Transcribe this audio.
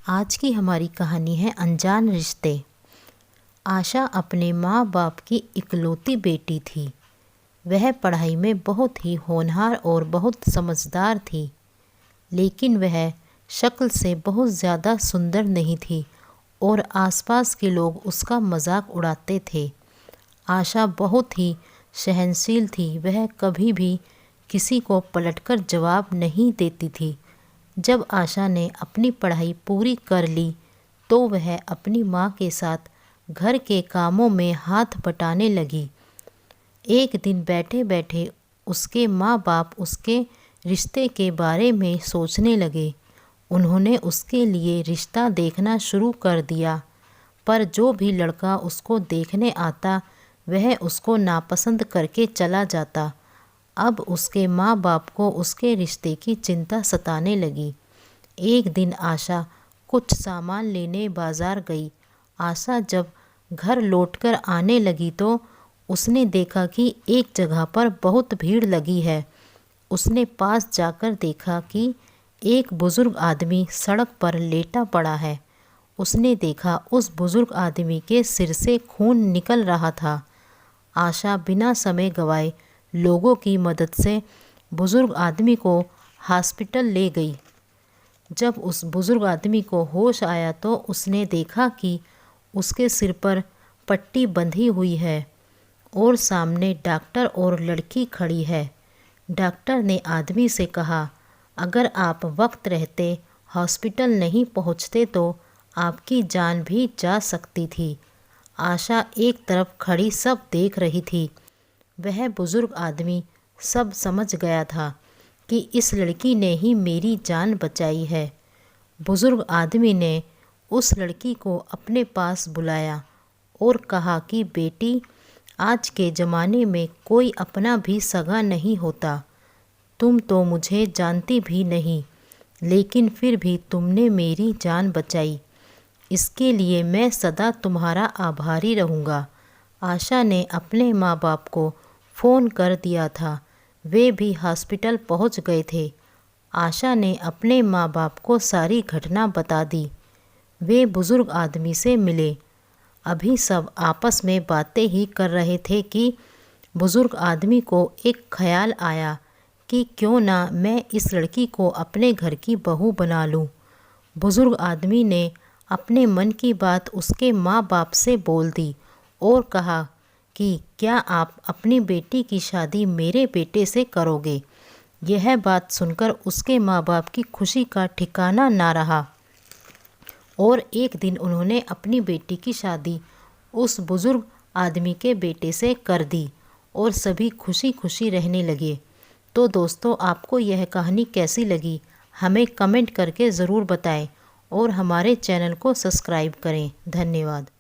आज की हमारी कहानी है अनजान रिश्ते। आशा अपने माँ बाप की इकलौती बेटी थी। वह पढ़ाई में बहुत ही होनहार और बहुत समझदार थी, लेकिन वह शक्ल से बहुत ज़्यादा सुंदर नहीं थी और आसपास के लोग उसका मजाक उड़ाते थे। आशा बहुत ही सहनशील थी। वह कभी भी किसी को पलटकर जवाब नहीं देती थी। जब आशा ने अपनी पढ़ाई पूरी कर ली तो वह अपनी माँ के साथ घर के कामों में हाथ बटाने लगी। एक दिन बैठे बैठे उसके माँ बाप उसके रिश्ते के बारे में सोचने लगे। उन्होंने उसके लिए रिश्ता देखना शुरू कर दिया, पर जो भी लड़का उसको देखने आता वह उसको नापसंद करके चला जाता। अब उसके माँ बाप को उसके रिश्ते की चिंता सताने लगी। एक दिन आशा कुछ सामान लेने बाजार गई। आशा जब घर लौटकर आने लगी तो उसने देखा कि एक जगह पर बहुत भीड़ लगी है। उसने पास जाकर देखा कि एक बुजुर्ग आदमी सड़क पर लेटा पड़ा है। उसने देखा उस बुजुर्ग आदमी के सिर से खून निकल रहा था। आशा बिना समय गवाए लोगों की मदद से बुजुर्ग आदमी को हॉस्पिटल ले गई। जब उस बुजुर्ग आदमी को होश आया तो उसने देखा कि उसके सिर पर पट्टी बंधी हुई है और सामने डॉक्टर और लड़की खड़ी है। डॉक्टर ने आदमी से कहा, अगर आप वक्त रहते हॉस्पिटल नहीं पहुंचते तो आपकी जान भी जा सकती थी। आशा एक तरफ खड़ी सब देख रही थी। वह बुजुर्ग आदमी सब समझ गया था कि इस लड़की ने ही मेरी जान बचाई है। बुजुर्ग आदमी ने उस लड़की को अपने पास बुलाया और कहा कि बेटी, आज के ज़माने में कोई अपना भी सगा नहीं होता। तुम तो मुझे जानती भी नहीं, लेकिन फिर भी तुमने मेरी जान बचाई। इसके लिए मैं सदा तुम्हारा आभारी रहूँगा। आशा ने अपने माँ बाप को फ़ोन कर दिया था। वे भी हॉस्पिटल पहुँच गए थे। आशा ने अपने माँ बाप को सारी घटना बता दी। वे बुजुर्ग आदमी से मिले। अभी सब आपस में बातें ही कर रहे थे कि बुजुर्ग आदमी को एक ख्याल आया कि क्यों ना मैं इस लड़की को अपने घर की बहू बना लूं। बुजुर्ग आदमी ने अपने मन की बात उसके माँ बाप से बोल दी और कहा कि क्या आप अपनी बेटी की शादी मेरे बेटे से करोगे। यह बात सुनकर उसके माँ बाप की खुशी का ठिकाना ना रहा और एक दिन उन्होंने अपनी बेटी की शादी उस बुजुर्ग आदमी के बेटे से कर दी और सभी खुशी खुशी रहने लगे। तो दोस्तों, आपको यह कहानी कैसी लगी हमें कमेंट करके ज़रूर बताएं और हमारे चैनल को सब्सक्राइब करें। धन्यवाद।